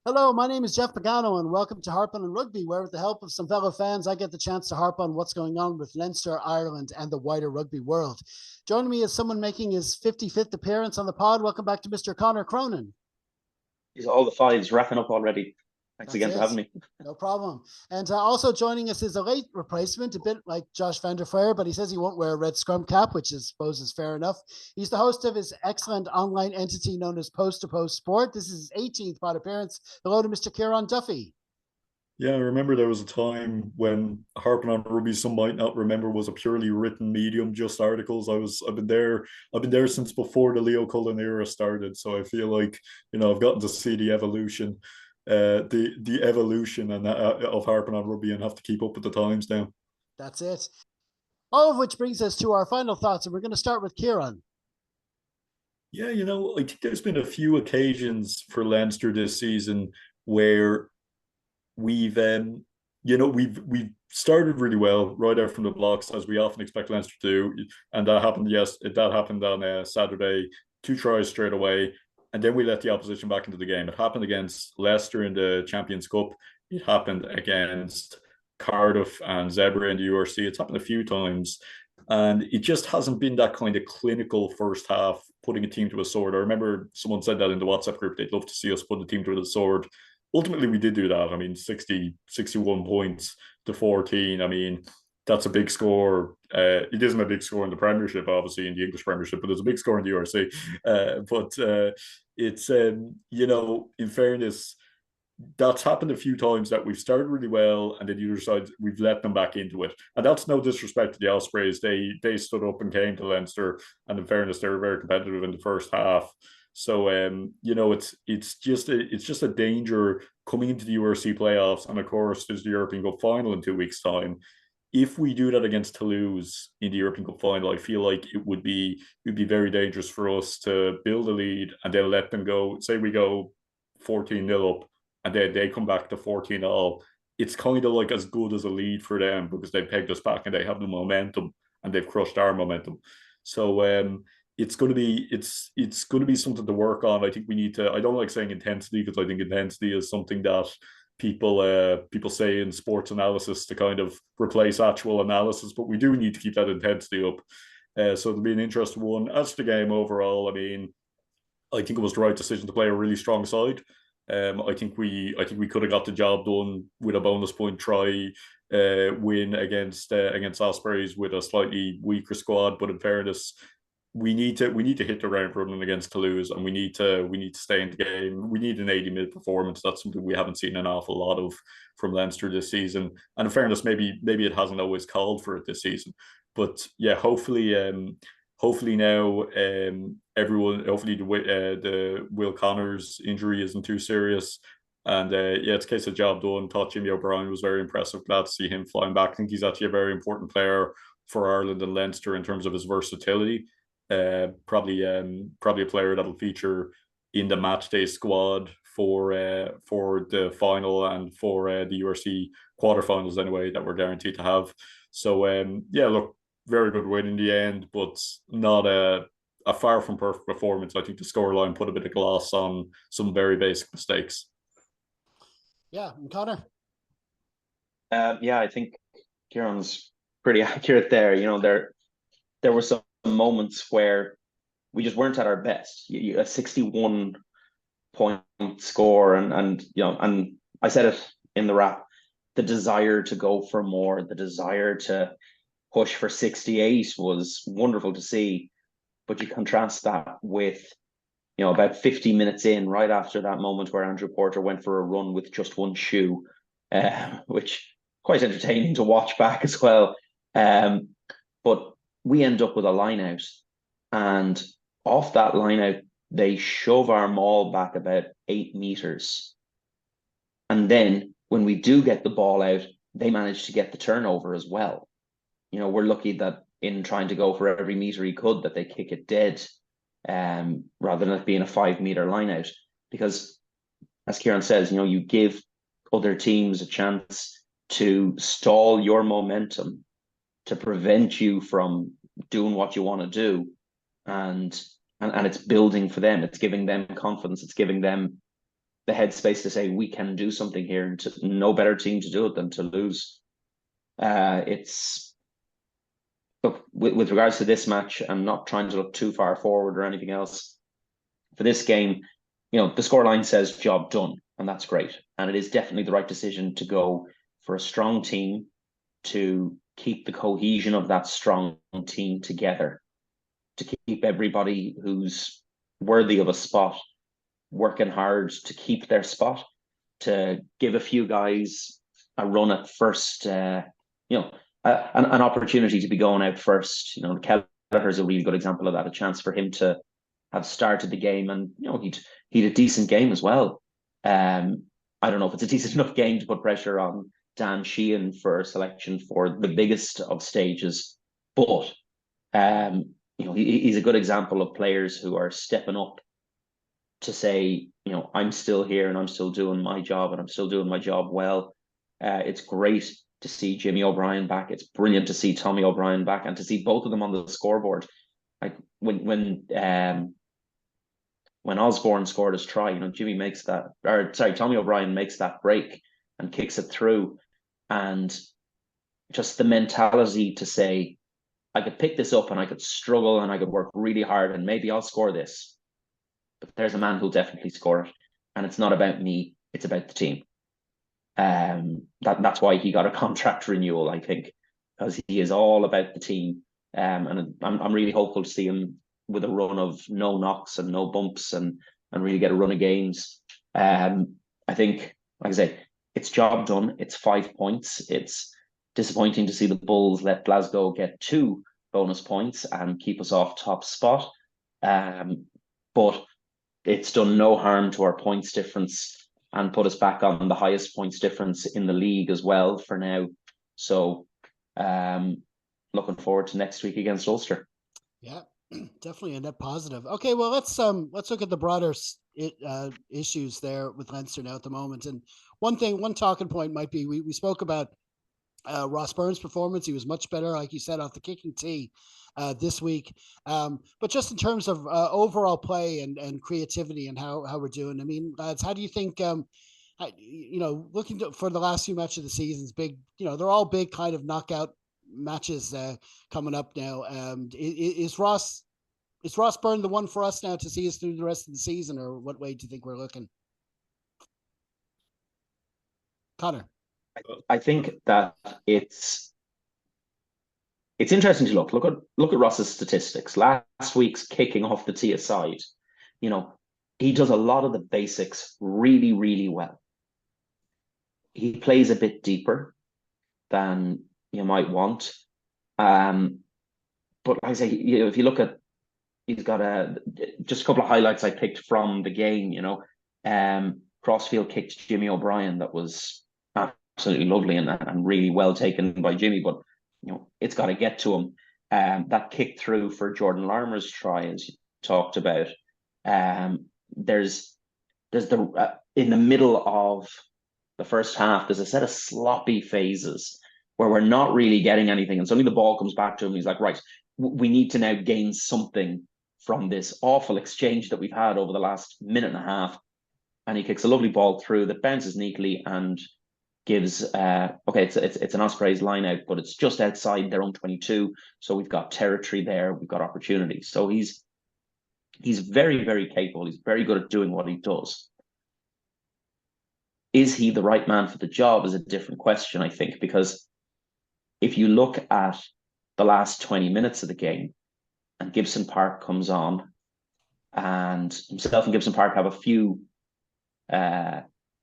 Hello, my name is Jeff Pagano, and welcome to Harpin and Rugby, where with the help of some fellow fans, I get the chance to harp on what's going on with Leinster, Ireland, and the wider rugby world. Joining me is someone making his 55th appearance on the pod. Welcome back to Mr. Connor Cronin. Is all the fives wrapping up already? Thanks That's again for it. having me. No problem. And also joining us is a late replacement, a bit like Josh van der Flair, but he says he won't wear a red scrum cap, which I suppose is fair enough. He's the host of his excellent online entity known as Post to Post Sport. This is his 18th pod appearance. Hello to Mr. Kieran Duffy. Yeah, I remember there was a time when Harping on Rugby, some might not remember, was a purely written medium, just articles. I've been there since before the Leo Cullen era started. So I feel like, I've gotten to see the evolution, the evolution of Harping on Rugby and have to keep up with the times now. That's it. All of which brings us to our final thoughts, and we're going to start with Kieran. Yeah, I think there's been a few occasions for Leinster this season where we've we've started really well right out from the blocks, as we often expect Leinster to do, and that happened. Yes, that happened on Saturday. 2 tries straight away, and then we let the opposition back into the game. It happened against Leicester in the Champions Cup. It happened against Cardiff and Zebra in the URC. It's happened a few times, and it just hasn't been that kind of clinical first half, putting a team to a sword. I remember someone said that in the WhatsApp group, they'd love to see us put the team to the sword. Ultimately, we did do that. I mean, 61 points to 14. I mean, that's a big score. It isn't a big score in the Premiership, obviously, in the English Premiership, but it's a big score in the URC. But it's, in fairness, that's happened a few times that we've started really well, and then the other side, we've let them back into it. And that's no disrespect to the Ospreys. They stood up and came to Leinster, and in fairness, they were very competitive in the first half. So it's just a danger coming into the URC playoffs, and of course there's the European Cup final in 2 weeks' time. If we do that against Toulouse in the European Cup final, I feel like it would be very dangerous for us to build a lead and then let them go. Say we go 14-0 up, and then they come back to 14 all. It's kind of like as good as a lead for them because they pegged us back and they have the momentum and they've crushed our momentum. So it's going to be something to work on. I think we need to. I don't like saying intensity because I think intensity is something that people say in sports analysis to kind of replace actual analysis, but we do need to keep that intensity up. So it'll be an interesting one. As to the game overall, I mean, I think it was the right decision to play a really strong side. I think we could have got the job done with a bonus point try win against Ospreys with a slightly weaker squad. But in fairness, we need to hit the ground running against Toulouse, and we need to stay in the game. We need an 80-minute performance. That's something we haven't seen an awful lot of from Leinster this season. And in fairness, maybe it hasn't always called for it this season. But yeah, hopefully now hopefully the Will Connors injury isn't too serious. And yeah, it's a case of job done. Thought Jimmy O'Brien was very impressive. Glad to see him flying back. I think he's actually a very important player for Ireland and Leinster in terms of his versatility. Probably a player that'll feature in the match day squad for the final and for the URC quarterfinals anyway that we're guaranteed to have. So yeah, look, very good win in the end, but not a far from perfect performance. I think the scoreline put a bit of gloss on some very basic mistakes. Yeah, and Connor. Yeah, I think Kieran's pretty accurate there. There were some moments where we just weren't at our best. A 61 point score, and I said it in the wrap. The desire to go for more, the desire to push for 68 was wonderful to see. But you contrast that with, about 50 minutes in, right after that moment where Andrew Porter went for a run with just one shoe, which quite entertaining to watch back as well. But we end up with a line out, and off that line out, they shove our maul back about 8 meters. And then when we do get the ball out, they manage to get the turnover as well. We're lucky that in trying to go for every meter he could, that they kick it dead, rather than it being a 5 meter line out. Because as Kieran says, you give other teams a chance to stall your momentum to prevent you from doing what you want to do. And it's building for them. It's giving them confidence. It's giving them the headspace to say we can do something here, and no better team to do it than to lose. It's look with regards to this match, I'm not trying to look too far forward or anything else. For this game, the scoreline says job done, and that's great. And it is definitely the right decision to go for a strong team, to keep the cohesion of that strong team together, to keep everybody who's worthy of a spot working hard to keep their spot, to give a few guys a run at first, an opportunity to be going out first. Kelleher's a really good example of that, a chance for him to have started the game, and he'd a decent game as well. I don't know if it's a decent enough game to put pressure on Dan Sheehan for selection for the biggest of stages, but he's a good example of players who are stepping up to say, I'm still here and I'm still doing my job, and I'm still doing my job well. It's great to see Jimmy O'Brien back. It's brilliant to see Tommy O'Brien back, and to see both of them on the scoreboard. Like when Osborne scored his try, Tommy O'Brien makes that break and kicks it through, and just the mentality to say, I could pick this up and I could struggle and I could work really hard and maybe I'll score this, but there's a man who'll definitely score it, and it's not about me, it's about the team. That's why he got a contract renewal, I think, because he is all about the team. And I'm really hopeful to see him with a run of no knocks and no bumps, and really get a run of games. I think, like I say, it's job done. It's 5 points. It's disappointing to see the Bulls let Glasgow get 2 bonus points and keep us off top spot. But it's done no harm to our points difference and put us back on the highest points difference in the league as well for now. So looking forward to next week against Ulster. Yeah, definitely a net positive. Okay, well, let's look at the broader issues there with Leinster now at the moment. And one talking point might be, we spoke about Ross Byrne's performance. He was much better, like you said, off the kicking tee this week. But just in terms of overall play and creativity and how we're doing, I mean, lads, how do you think, looking for the last few matches of the season's big, they're all big kind of knockout matches coming up now. Is Ross Byrne the one for us now to see us through the rest of the season, or what way do you think we're looking? Connor? I think that it's interesting to look at Ross's statistics. Last week's kicking off the tee aside, he does a lot of the basics really, really well. He plays a bit deeper than you might want. But like I say, if you look at, he's got just a couple of highlights I picked from the game. Crossfield kicked Jimmy O'Brien that was absolutely lovely and really well taken by Jimmy, but it's got to get to him. That kick through for Jordan Larmer's try, as you talked about. There's the in the middle of the first half, there's a set of sloppy phases where we're not really getting anything, and suddenly the ball comes back to him. He's like, right, we need to now gain something from this awful exchange that we've had over the last minute and a half. And he kicks a lovely ball through that bounces neatly and gives it's an Ospreys line out, but it's just outside their own 22, so we've got territory there, we've got opportunity. So he's very, very capable. He's very good at doing what he does. Is he the right man for the job is a different question, I think, because if you look at the last 20 minutes of the game and Gibson Park comes on, and himself and Gibson Park have a few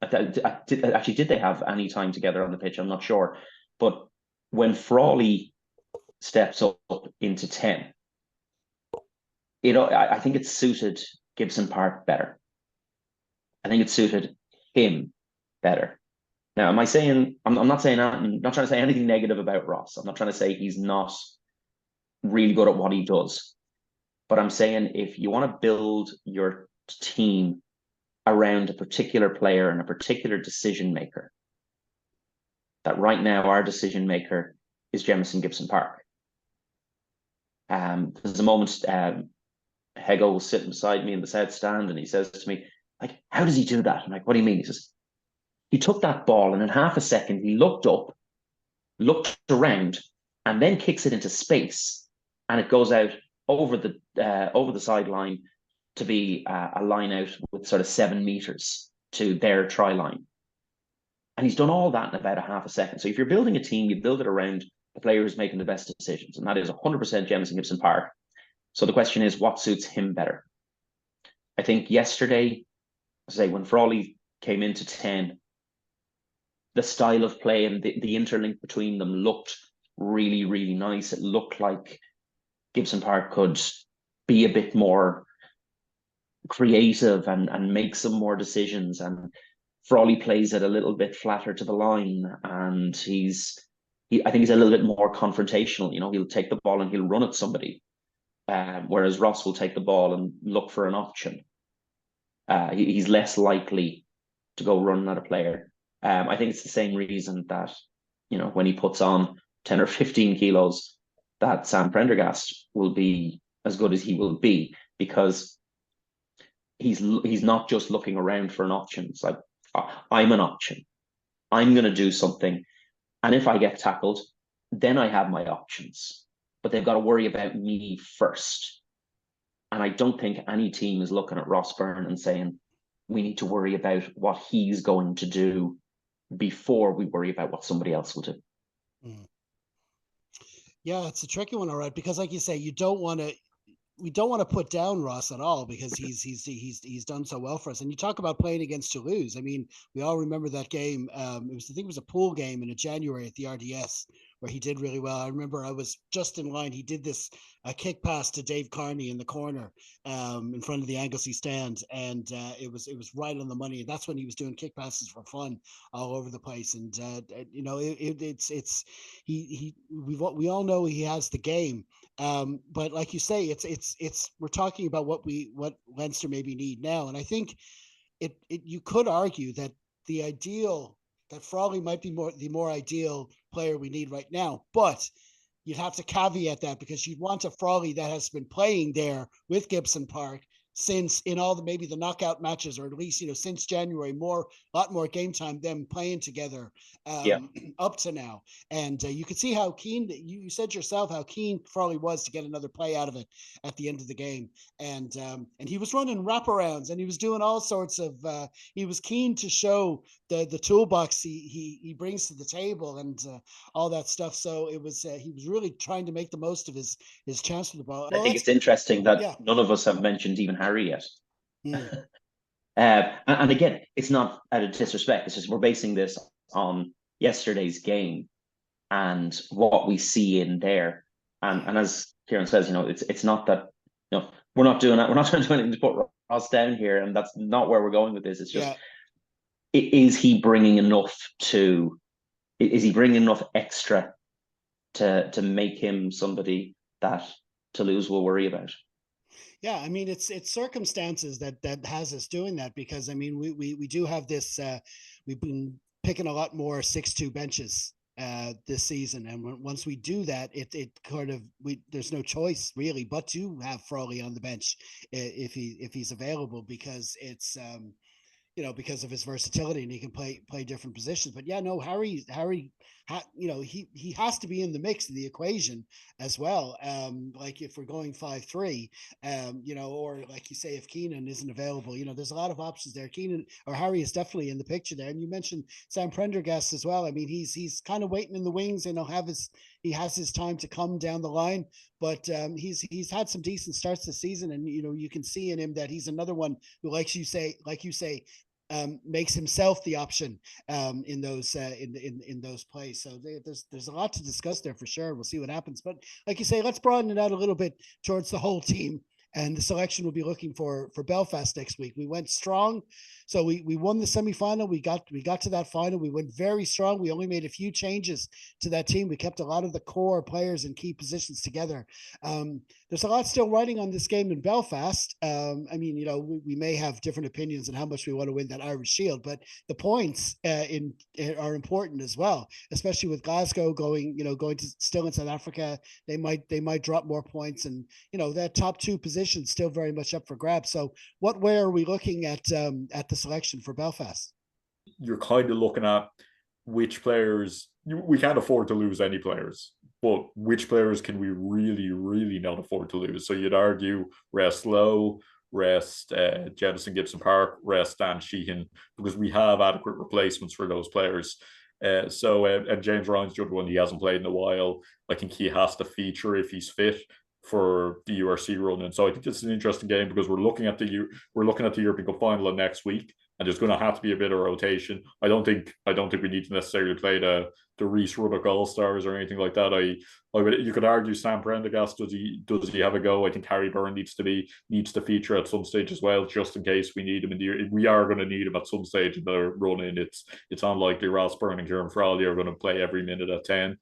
did they have any time together on the pitch? I'm not sure. But when Frawley steps up into 10, I think it suited Gibson Park better. I think it suited him better. Now, am I saying, I'm not saying that, I'm not trying to say anything negative about Ross. I'm not trying to say he's not really good at what he does. But I'm saying, if you want to build your team around a particular player and a particular decision maker, that right now our decision maker is Jemison Gibson Park. There's a moment, Hego was sitting beside me in the south stand, and he says to me, like, how does he do that? I'm like, what do you mean? He says, he took that ball and in half a second, he looked up, looked around, and then kicks it into space. And it goes out over the sideline to be a line out with sort of 7 meters to their try line. And he's done all that in about a half a second. So if you're building a team, you build it around the player who's making the best decisions. And that is 100% Jamison Gibson Park. So the question is, what suits him better? I think yesterday, say when Frawley came into 10, the style of play and the interlink between them looked really, really nice. It looked like Gibson Park could be a bit more creative and make some more decisions. And Frawley plays it a little bit flatter to the line, and I think he's a little bit more confrontational. He'll take the ball and he'll run at somebody, whereas Ross will take the ball and look for an option. He's less likely to go running at a player. I think it's the same reason that, when he puts on 10 or 15 kilos, that Sam Prendergast will be as good as he will be, because he's not just looking around for an option. It's like, I'm an option. I'm going to do something. And if I get tackled, then I have my options. But they've got to worry about me first. And I don't think any team is looking at Ross Byrne and saying, we need to worry about what he's going to do before we worry about what somebody else will do. Mm. Yeah, it's a tricky one, all right, because like you say, we don't want to put down Ross at all, because he's done so well for us. And you talk about playing against Toulouse. I mean, we all remember that game. I think it was a pool game in January at the RDS where he did really well. I remember I was just in line. He did this kick pass to Dave Carney in the corner in front of the Anglesey stand, and it was right on the money. And that's when he was doing kick passes for fun all over the place. And we all know he has the game. But like you say, it's we're talking about what Leinster maybe need now, and I think you could argue that that Frawley might be the more ideal player we need right now, but you'd have to caveat that, because you'd want a Frawley that has been playing there with Gibson Park since, in all maybe the knockout matches, or at least since January, a lot more game time, them playing together up to now. And you could see how keen you said yourself how keen Frawley was to get another play out of it at the end of the game. And he was running wraparounds, and he was doing all sorts of he was keen to show the toolbox he brings to the table, and all that stuff. So it was he was really trying to make the most of his chance for the ball. I think it's interesting that none of us have mentioned even Harry yet. Mm. And again, it's not out of disrespect. It's just we're basing this on yesterday's game and what we see in there. And as Kieran says, it's not that we're not doing that. We're not trying to do anything to put Ross down here, and that's not where we're going with this. It's just is he bringing enough extra to make him somebody that Toulouse will worry about? Yeah, I mean, it's circumstances that has us doing that, because I mean, we do have this. We've been picking a lot more 6-2 benches this season, and once we do that, it kind of there's no choice really but to have Frawley on the bench if he's available, because it's because of his versatility, and he can play different positions. But Harry, he has to be in the mix of the equation as well. Like if we're going 5-3, or like you say, if Keenan isn't available, there's a lot of options there. Keenan or Harry is definitely in the picture there. And you mentioned Sam Prendergast as well. I mean, he's kind of waiting in the wings, and he has his time to come down the line. But he's had some decent starts this season, and you can see in him that he's another one who, like you say, makes himself the option in those plays. So there's a lot to discuss there for sure. We'll see what happens. But like you say, let's broaden it out a little bit towards the whole team. And the selection will be looking for Belfast next week. We went strong. So we won the semifinal. We got to that final. We went very strong. We only made a few changes to that team. We kept a lot of the core players in key positions together. There's a lot still riding on this game in Belfast. I mean, we may have different opinions on how much we want to win that Irish Shield, but the points are important as well, especially with Glasgow going to still in South Africa. They might drop more points, and that top 2 position position still very much up for grabs. So what way are we looking at the selection for Belfast? You're kind of looking at which players we can't afford to lose any players, but which players can we really, really not afford to lose? So you'd argue rest Lowe, rest Jemison Gibson Park, rest Dan Sheehan, because we have adequate replacements for those players. And James Ryan's the other one. He hasn't played in a while. I think he has to feature if he's fit for the URC run, and so I think this is an interesting game because we're looking at the European Cup final next week, and there's going to have to be a bit of rotation. I don't think we need to necessarily play the Reese Ruddock All Stars or anything like that. You could argue Sam Prendergast, does he have a go? I think Harry Byrne needs to feature at some stage as well, just in case we need him we are going to need him at some stage in the run in. It's unlikely Ross Byrne and Kieran Frawley are going to play every minute at 10.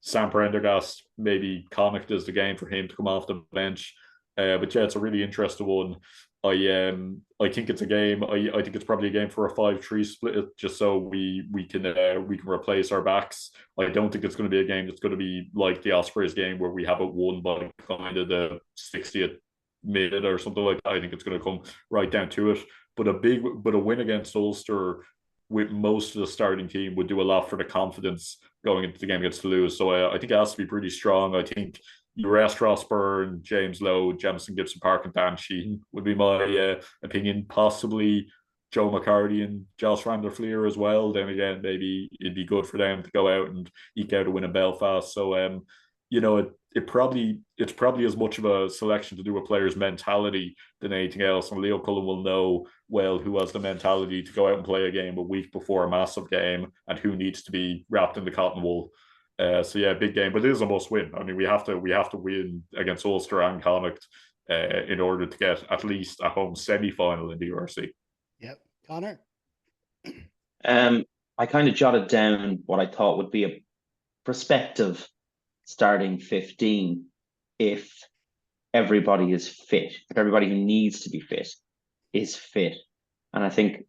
Sam Prendergast, maybe Connacht is the game for him to come off the bench. But yeah, it's a really interesting one. I think it's a game. I think it's probably a game for a 5-3 split, just so we can replace our backs. I don't think it's going to be a game that's going to be like the Ospreys game where we have it won by kind of the 60th minute or something like that. I think it's going to come right down to it. But a win against Ulster with most of the starting team would do a lot for the confidence going into the game against Toulouse. So I think it has to be pretty strong. I think you rest Ross Byrne, James Lowe, Jemison Gibson Park, and Dan Sheehan would be my opinion. Possibly Joe McCarty and Josh van der Fleer as well. Then again, maybe it'd be good for them to go out and eke out a win in Belfast. So it's probably as much of a selection to do with players' mentality than anything else. And Leo Cullen will know well who has the mentality to go out and play a game a week before a massive game and who needs to be wrapped in the cotton wool. So yeah, big game, but it is a must win. I mean, we have to win against Ulster and Connacht in order to get at least a home semi-final in the URC. Yep, Connor. I kind of jotted down what I thought would be a prospective starting 15 if everybody is fit, if everybody who needs to be fit is fit. And I think,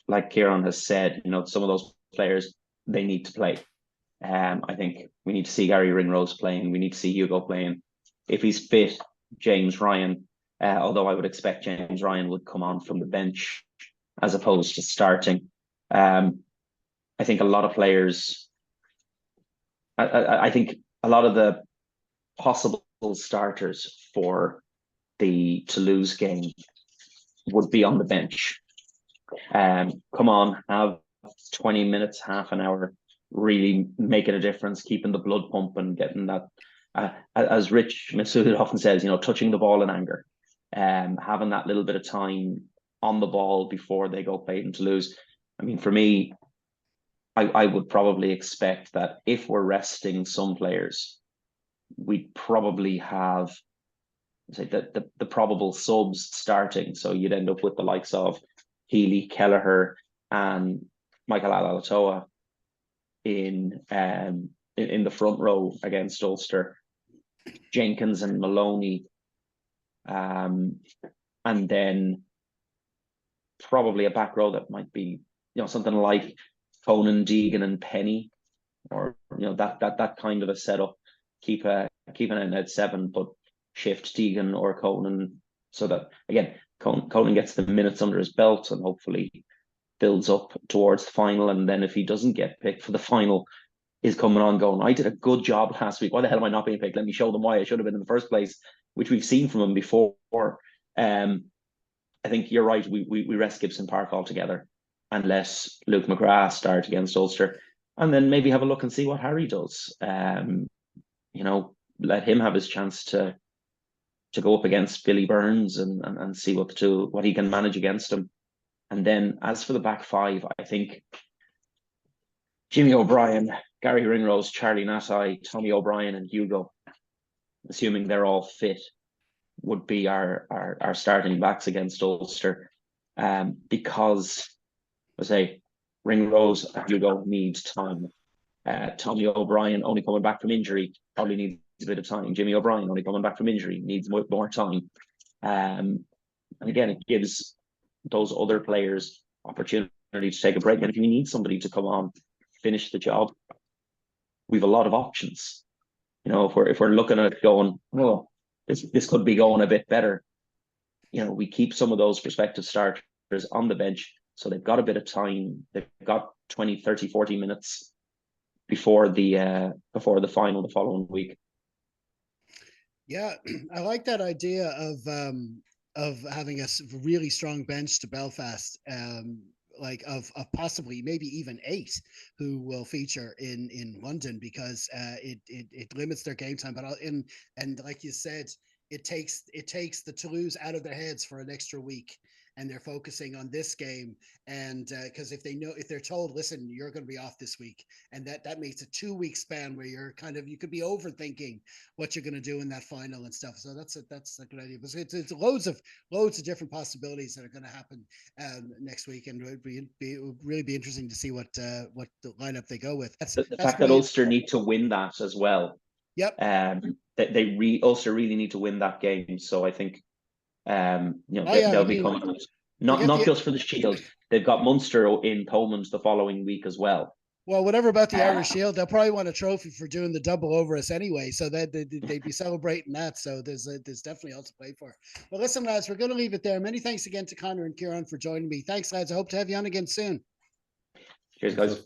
like Kieran has said, some of those players, they need to play. I think we need to see Gary Ringrose playing. We need to see Hugo playing. If he's fit, James Ryan, although I would expect James Ryan would come on from the bench as opposed to starting. I think a lot of players, I think a lot of the possible starters for the Toulouse game would be on the bench. Come on, have 20 minutes, half an hour, really making a difference, keeping the blood pumping, getting that, as Rich Masood often says, touching the ball in anger, having that little bit of time on the ball before they go play in Toulouse. I mean, for me, I would probably expect that if we're resting some players, we'd probably have, say, the probable subs starting. So you'd end up with the likes of Healy, Kelleher, and Michael Alatoa in the front row against Ulster, Jenkins and Maloney, and then probably a back row that might be something like Conan, Deegan, and Penny, or that kind of a setup. Keep an in at 7, but shift Deegan or Conan so that again Conan gets the minutes under his belt and hopefully builds up towards the final. And then if he doesn't get picked for the final, is coming on going, I did a good job last week. Why the hell am I not being picked? Let me show them why I should have been in the first place, which we've seen from him before. I think you're right. We rest Gibson Park altogether and let Luke McGrath start against Ulster, and then maybe have a look and see what Harry does. Let him have his chance to go up against Billy Burns and see what he can manage against him. And then as for the back five, I think Jimmy O'Brien, Gary Ringrose, Charlie Nassai, Tommy O'Brien, and Hugo, assuming they're all fit, would be our starting backs against Ulster. Because, I say, Ringrose and Hugo needs time. Tommy O'Brien, only coming back from injury, probably needs a bit of time. Jimmy O'Brien, only coming back from injury, needs more time. And again, it gives those other players opportunity to take a break. And if you need somebody to come on, finish the job, we've a lot of options. If we're looking at it going, well, this could be going a bit better. You know, we keep some of those prospective starters on the bench, so they've got a bit of time. They've got 20, 30, 40 minutes before the final the following week. Yeah, I like that idea of having a really strong bench to Belfast. Like of possibly maybe even 8 who will feature in London, because it limits their game time. But and like you said, it takes the Toulouse out of their heads for an extra week, and they're focusing on this game. And because if they're told, listen, you're going to be off this week, and that makes a 2-week span where you could be overthinking what you're going to do in that final and stuff. So that's a good idea. But it's loads of different possibilities that are going to happen next week, and it would really be interesting to see what the lineup they go with. The fact that Ulster need to win that as well. Yep. Ulster really need to win that game. So I think Oh, they'll be coming not just for the Shield. They've got Munster in Poland the following week as well. Well, whatever about the Irish Shield, they'll probably want a trophy for doing the double over us anyway. So that they'd be celebrating that. So there's definitely all to play for. Well, listen, lads, we're going to leave it there. Many thanks again to Conor and Kieran for joining me. Thanks, lads. I hope to have you on again soon. Cheers, guys.